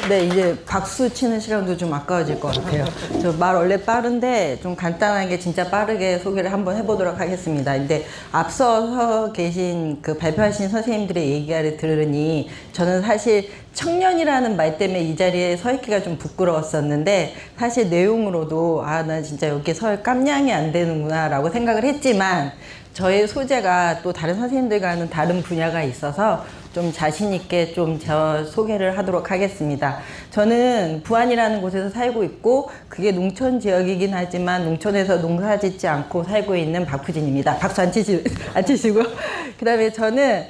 네, 이제 박수 치는 시간도 좀 아까워질 것 같아요. 저 말 원래 빠른데 좀 간단하게 진짜 빠르게 소개를 한번 해보도록 하겠습니다. 근데 앞서서 계신 그 발표하신 선생님들의 얘기를 들으니 저는 사실 청년이라는 말 때문에 이 자리에 서 있기가 좀 부끄러웠었는데 사실 내용으로도 아, 나 진짜 여기 설 깜냥이 안 되는구나 라고 생각을 했지만 저의 소재가 또 다른 선생님들과는 다른 분야가 있어서 좀 자신있게 좀 저 소개를 하도록 하겠습니다. 저는 부안이라는 곳에서 살고 있고 그게 농촌 지역이긴 하지만 농촌에서 농사 짓지 않고 살고 있는 박후진입니다. 박수 안 치시고. 그 다음에 저는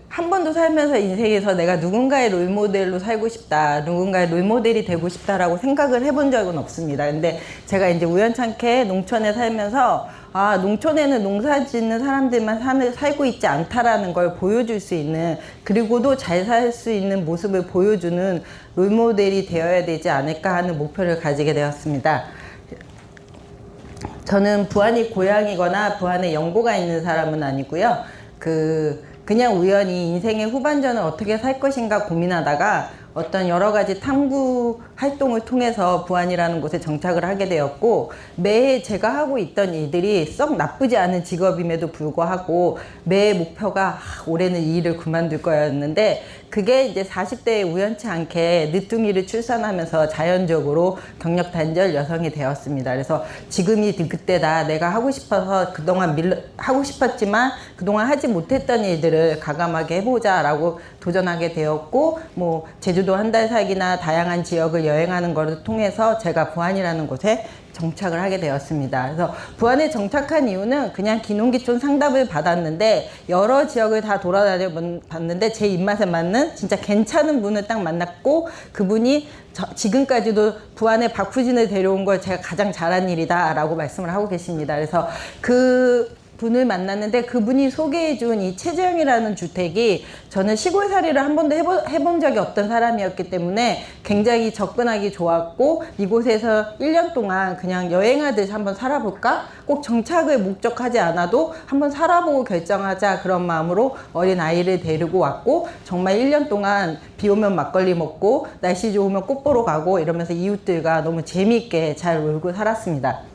한 번도 살면서 인생에서 내가 누군가의 롤모델로 살고 싶다, 누군가의 롤모델이 되고 싶다라고 생각을 해본 적은 없습니다. 근데 제가 이제 우연찮게 농촌에 살면서 아, 농촌에는 농사 짓는 사람들만 살고 있지 않다라는 걸 보여줄 수 있는, 그리고도 잘 살 수 있는 모습을 보여주는 롤모델이 되어야 되지 않을까 하는 목표를 가지게 되었습니다. 저는 부안이 고향이거나 부안에 연고가 있는 사람은 아니고요. 그냥 우연히 인생의 후반전을 어떻게 살 것인가 고민하다가 어떤 여러 가지 탐구 활동을 통해서 부안이라는 곳에 정착을 하게 되었고, 매해 제가 하고 있던 일들이 썩 나쁘지 않은 직업임에도 불구하고 매해 목표가 올해는 이 일을 그만둘 거였는데, 그게 이제 40대에 우연치 않게 늦둥이를 출산하면서 자연적으로 경력 단절 여성이 되었습니다. 그래서 지금이 그때다. 내가 하고 싶어서 그동안 하고 싶었지만 그동안 하지 못했던 일들을 과감하게 해보자 라고 도전하게 되었고, 뭐 제주도 한 달 살기나 다양한 지역을 여행하는 것을 통해서 제가 부안이라는 곳에 정착을 하게 되었습니다. 그래서 부안에 정착한 이유는 그냥 기농기촌 상담을 받았는데 여러 지역을 다 돌아다녀 봤는데 제 입맛에 맞는 진짜 괜찮은 분을 딱 만났고, 그분이 지금까지도 부안에 박후진을 데려온 걸 제가 가장 잘한 일이다 라고 말씀을 하고 계십니다. 그래서 그 분을 만났는데 그분이 소개해준 이 최재형이라는 주택이, 저는 시골살이를 한 번도 해본 적이 없던 사람이었기 때문에 굉장히 접근하기 좋았고, 이곳에서 1년 동안 그냥 여행하듯이 한번 살아볼까? 꼭 정착을 목적하지 않아도 한번 살아보고 결정하자, 그런 마음으로 어린 아이를 데리고 왔고, 정말 1년 동안 비 오면 막걸리 먹고 날씨 좋으면 꽃 보러 가고 이러면서 이웃들과 너무 재미있게 잘 놀고 살았습니다.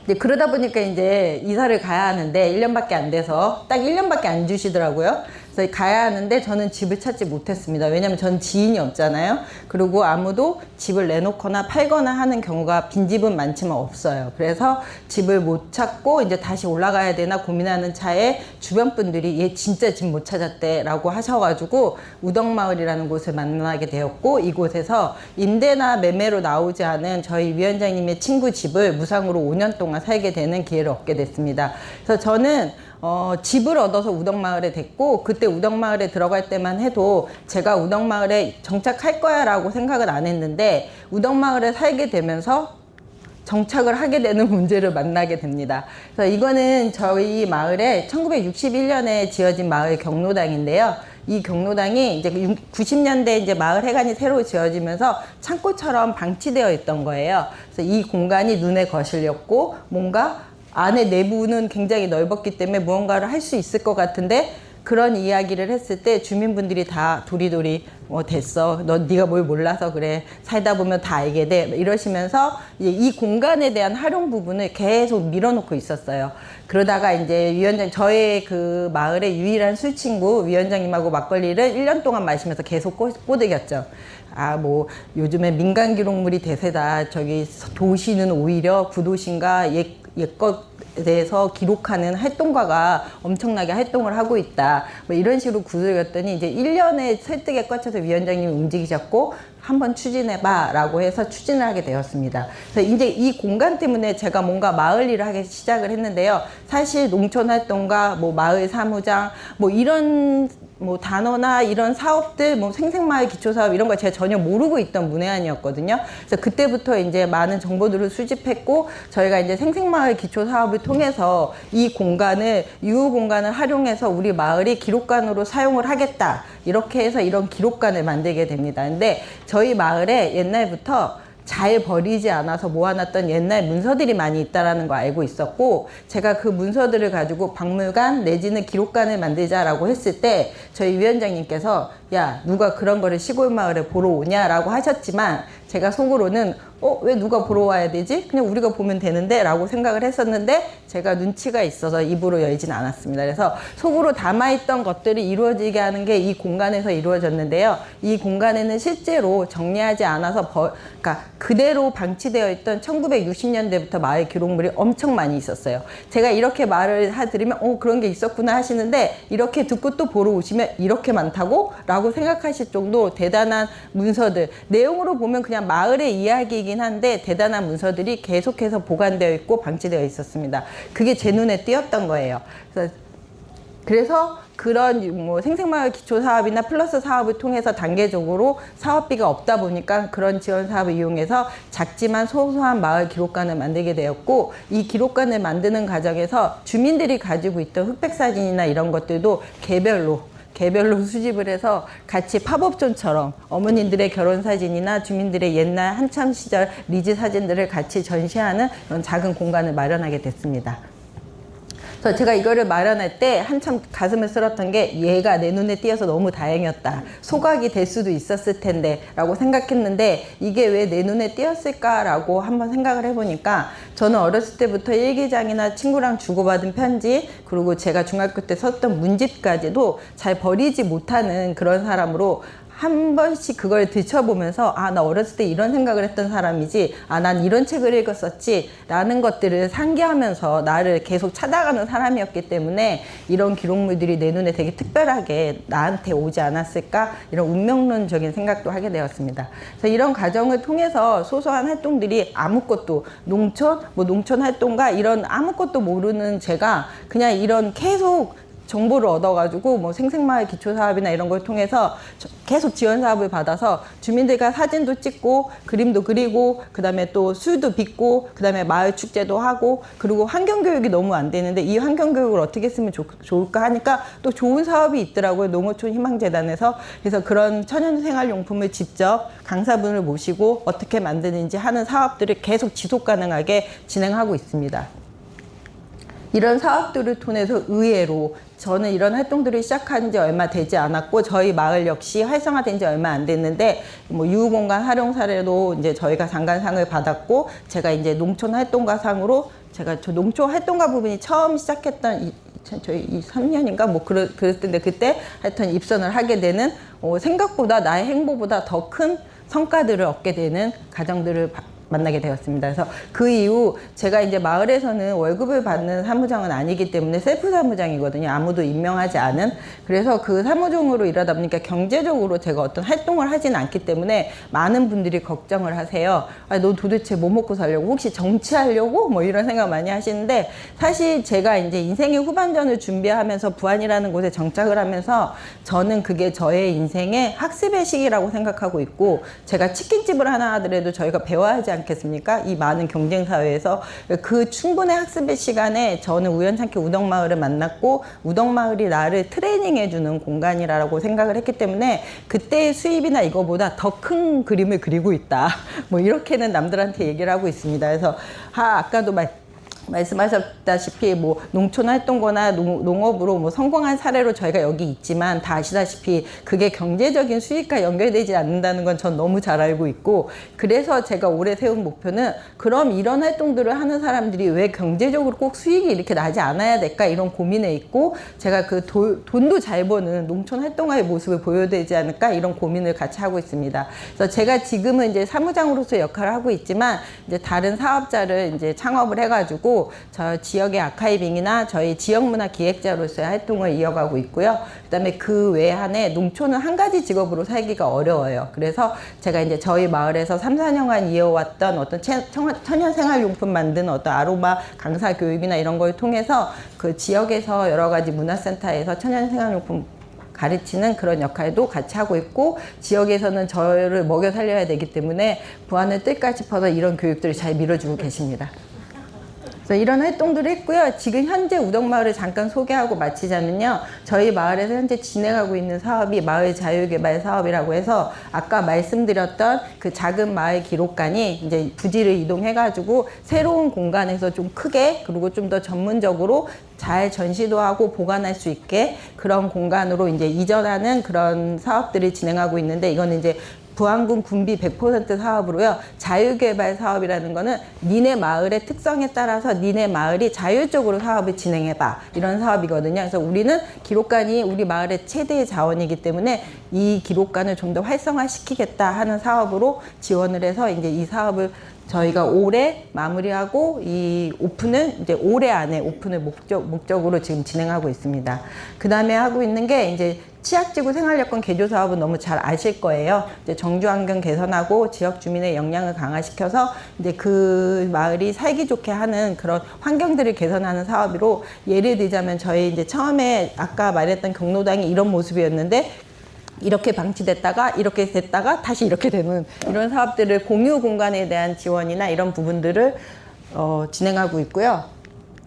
이제 그러다 보니까 이제 이사를 가야 하는데 1년밖에 안 돼서 딱 1년밖에 안 주시더라고요. 그래서 가야 하는데 저는 집을 찾지 못했습니다. 왜냐면 전 지인이 없잖아요. 그리고 아무도 집을 내놓거나 팔거나 하는 경우가, 빈집은 많지만 없어요. 그래서 집을 못 찾고 이제 다시 올라가야 되나 고민하는 차에 주변 분들이 얘 진짜 집 못 찾았대 라고 하셔가지고 우덕마을이라는 곳을 만나게 되었고, 이곳에서 임대나 매매로 나오지 않은 저희 위원장님의 친구 집을 무상으로 5년 동안 살게 되는 기회를 얻게 됐습니다. 그래서 저는 집을 얻어서 우덕마을에 됐고, 그때 우덕마을에 들어갈 때만 해도 제가 우덕마을에 정착할 거야 라고 생각을 안 했는데, 우덕마을에 살게 되면서 정착을 하게 되는 문제를 만나게 됩니다. 그래서 이거는 저희 마을에 1961년에 지어진 마을 경로당인데요. 이 경로당이 이제 90년대 이제 마을 해관이 새로 지어지면서 창고처럼 방치되어 있던 거예요. 그래서 이 공간이 눈에 거슬렸고, 뭔가 안에 내부는 굉장히 넓었기 때문에 무언가를 할 수 있을 것 같은데, 그런 이야기를 했을 때 주민분들이 다 도리도리 됐어, 네가 뭘 몰라서 그래, 살다 보면 다 알게 돼, 이러시면서 이 공간에 대한 활용 부분을 계속 밀어놓고 있었어요. 그러다가 이제 저의 그 마을의 유일한 술 친구 위원장님하고 막걸리를 1년 동안 마시면서 계속 꼬드겼죠. 아, 뭐 요즘에 민간 기록물이 대세다, 저기 도시는 오히려 구도시인가 옛것에 대해서 기록하는 활동가가 엄청나게 활동을 하고 있다, 뭐 이런 식으로 구슬렸더니 이제 1년의 설득에 꽂혀서 위원장님이 움직이셨고, 한번 추진해봐 라고 해서 추진을 하게 되었습니다. 그래서 이제 이 공간 때문에 제가 뭔가 마을 일을 하기 시작을 했는데요. 사실 농촌 활동가, 뭐 마을 사무장, 뭐 이런 뭐 단어나 이런 사업들, 뭐 생생마을 기초사업 이런 걸 제가 전혀 모르고 있던 문외한이었거든요. 그래서 그때부터 이제 많은 정보들을 수집했고, 저희가 이제 생생마을 기초사업을 통해서 이 공간을, 유후 공간을 활용해서 우리 마을이 기록관으로 사용을 하겠다, 이렇게 해서 이런 기록관을 만들게 됩니다. 근데 저희 마을에 옛날부터 잘 버리지 않아서 모아놨던 옛날 문서들이 많이 있다라는 거 알고 있었고, 제가 그 문서들을 가지고 박물관 내지는 기록관을 만들자라고 했을 때 저희 위원장님께서 야, 누가 그런 거를 시골 마을에 보러 오냐라고 하셨지만, 제가 속으로는 왜 누가 보러 와야 되지? 그냥 우리가 보면 되는데 라고 생각을 했었는데, 제가 눈치가 있어서 입으로 열진 않았습니다. 그래서 속으로 담아있던 것들이 이루어지게 하는 게 이 공간에서 이루어졌는데요. 이 공간에는 실제로 정리하지 않아서 그러니까 그대로 방치되어 있던 1960년대부터 마을 기록물이 엄청 많이 있었어요. 제가 이렇게 말을 드리면 그런 게 있었구나 하시는데, 이렇게 듣고 또 보러 오시면 이렇게 많다고? 라고 생각하실 정도 대단한 문서들, 내용으로 보면 그냥 마을의 이야기이긴 한데 대단한 문서들이 계속해서 보관되어 있고 방치되어 있었습니다. 그게 제 눈에 띄었던 거예요. 그래서 그런 뭐 생생마을 기초사업이나 플러스 사업을 통해서 단계적으로 사업비가 없다 보니까 그런 지원 사업을 이용해서 작지만 소소한 마을 기록관을 만들게 되었고, 이 기록관을 만드는 과정에서 주민들이 가지고 있던 흑백사진이나 이런 것들도 개별로 수집을 해서 같이 팝업존처럼 어머님들의 결혼사진이나 주민들의 옛날 한참 시절 리즈 사진들을 같이 전시하는 그런 작은 공간을 마련하게 됐습니다. 그래서 제가 이거를 마련할 때 한참 가슴을 쓸었던 게, 얘가 내 눈에 띄어서 너무 다행이었다, 소각이 될 수도 있었을 텐데 라고 생각했는데, 이게 왜 내 눈에 띄었을까 라고 한번 생각을 해보니까, 저는 어렸을 때부터 일기장이나 친구랑 주고받은 편지, 그리고 제가 중학교 때 썼던 문집까지도 잘 버리지 못하는 그런 사람으로, 한 번씩 그걸 들춰보면서 나 어렸을 때 이런 생각을 했던 사람이지, 난 이런 책을 읽었었지 라는 것들을 상기하면서 나를 계속 찾아가는 사람이었기 때문에 이런 기록물들이 내 눈에 되게 특별하게 나한테 오지 않았을까, 이런 운명론적인 생각도 하게 되었습니다. 그래서 이런 과정을 통해서 소소한 활동들이 아무것도, 농촌 활동가 이런 아무것도 모르는 제가 그냥 이런 계속 정보를 얻어가지고 뭐 생생마을 기초사업이나 이런 걸 통해서 계속 지원 사업을 받아서 주민들과 사진도 찍고 그림도 그리고, 그 다음에 또 술도 빚고, 그 다음에 마을 축제도 하고, 그리고 환경교육이 너무 안 되는데 이 환경교육을 어떻게 했으면 좋을까 하니까 또 좋은 사업이 있더라고요. 농어촌 희망재단에서. 그래서 그런 천연생활용품을 직접 강사분을 모시고 어떻게 만드는지 하는 사업들을 계속 지속 가능하게 진행하고 있습니다. 이런 사업들을 통해서 의외로 저는 이런 활동들을 시작한 지 얼마 되지 않았고, 저희 마을 역시 활성화된 지 얼마 안 됐는데, 뭐 유후공간 활용 사례로 이제 저희가 장관상을 받았고, 제가 이제 농촌 활동가상으로, 제가 저 농촌 활동가 부분이 처음 시작했던 저희 3년인가 뭐 그랬을 텐데, 그때 하여튼 입선을 하게 되는, 생각보다 나의 행보보다 더 큰 성과들을 얻게 되는 과정들을 만나게 되었습니다. 그래서 그 이후 제가 이제 마을에서는 월급을 받는 사무장은 아니기 때문에 셀프 사무장이거든요. 아무도 임명하지 않은. 그래서 그 사무장으로 일하다 보니까 경제적으로 제가 어떤 활동을 하진 않기 때문에 많은 분들이 걱정을 하세요. 너 도대체 뭐 먹고 살려고? 혹시 정치하려고? 뭐 이런 생각 많이 하시는데, 사실 제가 이제 인생의 후반전을 준비하면서 부안이라는 곳에 정착을 하면서 저는 그게 저의 인생의 학습의 시기라고 생각하고 있고, 제가 치킨집을 하나 하더라도 저희가 배워야 하지 않겠습니까? 이 많은 경쟁 사회에서. 그 충분한 학습의 시간에 저는 우연찮게 우덕마을을 만났고, 우덕마을이 나를 트레이닝해주는 공간이라고 생각을 했기 때문에 그때의 수입이나 이거보다 더 큰 그림을 그리고 있다. 뭐 이렇게는 남들한테 얘기를 하고 있습니다. 그래서 아까도 말씀하셨다시피 뭐 농촌 활동거나 농업으로 뭐 성공한 사례로 저희가 여기 있지만, 다 아시다시피 그게 경제적인 수익과 연결되지 않는다는 건 전 너무 잘 알고 있고, 그래서 제가 올해 세운 목표는, 그럼 이런 활동들을 하는 사람들이 왜 경제적으로 꼭 수익이 이렇게 나지 않아야 될까, 이런 고민에 있고, 제가 그 돈도 잘 버는 농촌 활동가의 모습을 보여야 되지 않을까, 이런 고민을 같이 하고 있습니다. 그래서 제가 지금은 이제 사무장으로서 역할을 하고 있지만, 이제 다른 사업자를 이제 창업을 해가지고 저 지역의 아카이빙이나 저희 지역문화 기획자로서의 활동을 이어가고 있고요. 그다음에 그 외에 농촌은 한 가지 직업으로 살기가 어려워요. 그래서 제가 이제 저희 마을에서 3, 4년간 이어왔던 어떤 천연생활용품 만드는 어떤 아로마 강사 교육이나 이런 걸 통해서 그 지역에서 여러 가지 문화센터에서 천연생활용품 가르치는 그런 역할도 같이 하고 있고, 지역에서는 저를 먹여 살려야 되기 때문에 부안을 뜰까 싶어서 이런 교육들을 잘 밀어주고 계십니다. 그래서 이런 활동들을 했고요. 지금 현재 우덕마을을 잠깐 소개하고 마치자면요. 저희 마을에서 현재 진행하고 있는 사업이 마을 자유개발 사업이라고 해서 아까 말씀드렸던 그 작은 마을 기록관이 이제 부지를 이동해가지고 새로운 공간에서 좀 크게 그리고 좀 더 전문적으로 잘 전시도 하고 보관할 수 있게 그런 공간으로 이제 이전하는 그런 사업들을 진행하고 있는데 이거는 이제 부안군 군비 100% 사업으로요. 자유개발 사업이라는 거는 니네 마을의 특성에 따라서 니네 마을이 자율적으로 사업을 진행해봐. 이런 사업이거든요. 그래서 우리는 기록관이 우리 마을의 최대의 자원이기 때문에 이 기록관을 좀 더 활성화시키겠다 하는 사업으로 지원을 해서 이제 이 사업을 저희가 올해 마무리하고 이 오픈은 이제 올해 안에 오픈을 목적으로 지금 진행하고 있습니다. 그 다음에 하고 있는 게 이제 치악지구 생활여건 개조 사업은 너무 잘 아실 거예요. 이제 정주 환경 개선하고 지역 주민의 역량을 강화시켜서 이제 그 마을이 살기 좋게 하는 그런 환경들을 개선하는 사업으로 예를 들자면 저희 이제 처음에 아까 말했던 경로당이 이런 모습이었는데 이렇게 방치됐다가 이렇게 됐다가 다시 이렇게 되는 이런 사업들을 공유 공간에 대한 지원이나 이런 부분들을 진행하고 있고요.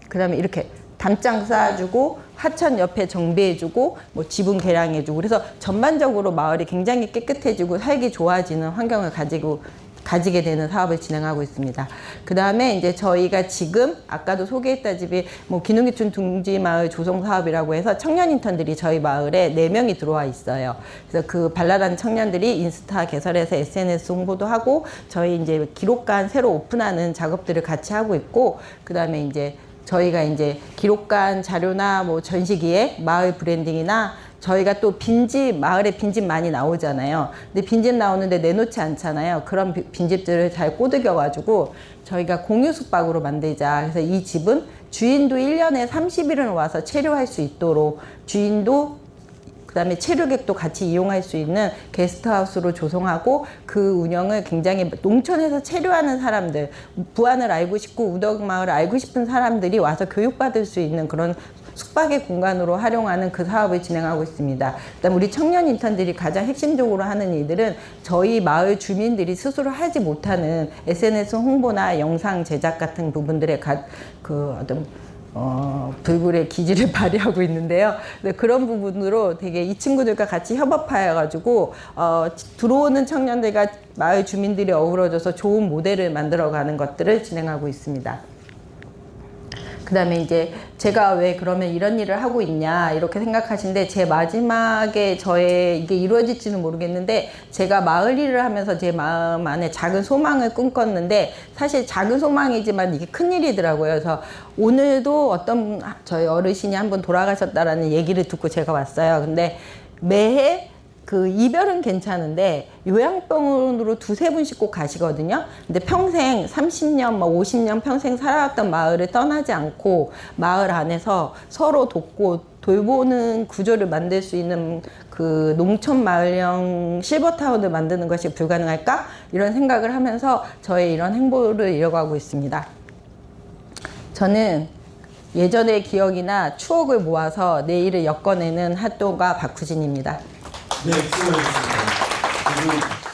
그 다음에 이렇게 담장 쌓아주고 하천 옆에 정비해주고 뭐 지붕 개량해주고 그래서 전반적으로 마을이 굉장히 깨끗해지고 살기 좋아지는 환경을 가지게 되는 사업을 진행하고 있습니다. 그 다음에 이제 저희가 지금 아까도 소개했다시피 뭐 기능기촌 둥지마을 조성 사업이라고 해서 청년 인턴들이 저희 마을에 4명이 들어와 있어요. 그래서 그 발랄한 청년들이 인스타 개설해서 SNS 홍보도 하고 저희 이제 기록관 새로 오픈하는 작업들을 같이 하고 있고 그 다음에 이제 저희가 이제 기록관 자료나 뭐 전시기획, 마을 브랜딩이나 저희가 또 빈집, 마을에 빈집 많이 나오잖아요. 근데 빈집 나오는데 내놓지 않잖아요. 그런 빈집들을 잘 꼬드겨가지고 저희가 공유 숙박으로 만들자. 그래서 이 집은 주인도 1년에 30일은 와서 체류할 수 있도록 주인도 그다음에 체류객도 같이 이용할 수 있는 게스트하우스로 조성하고 그 운영을 굉장히 농촌에서 체류하는 사람들, 부안을 알고 싶고 우덕마을을 알고 싶은 사람들이 와서 교육받을 수 있는 그런 숙박의 공간으로 활용하는 그 사업을 진행하고 있습니다. 그다음 우리 청년 인턴들이 가장 핵심적으로 하는 일들은 저희 마을 주민들이 스스로 하지 못하는 SNS 홍보나 영상 제작 같은 부분들의 불굴의 기질을 발휘하고 있는데요. 그런 부분으로 되게 이 친구들과 같이 협업하여가지고 들어오는 청년들과 마을 주민들이 어우러져서 좋은 모델을 만들어가는 것들을 진행하고 있습니다. 그 다음에 이제 제가 왜 그러면 이런 일을 하고 있냐 이렇게 생각하시는데 제 마지막에 저의 이게 이루어질지는 모르겠는데 제가 마을 일을 하면서 제 마음 안에 작은 소망을 꿈꿨는데 사실 작은 소망이지만 이게 큰 일이더라고요. 그래서 오늘도 어떤 저희 어르신이 한번 돌아가셨다라는 얘기를 듣고 제가 왔어요. 근데 매해 그 이별은 괜찮은데 요양병원으로 2-3분씩 꼭 가시거든요. 근데 평생 30년, 50년 평생 살아왔던 마을을 떠나지 않고 마을 안에서 서로 돕고 돌보는 구조를 만들 수 있는 그 농촌 마을형 실버타운을 만드는 것이 불가능할까? 이런 생각을 하면서 저의 이런 행보를 이어가고 있습니다. 저는 예전의 기억이나 추억을 모아서 내일을 엮어내는 활동가 박후진입니다. 네, 수고하셨습니다. 그리고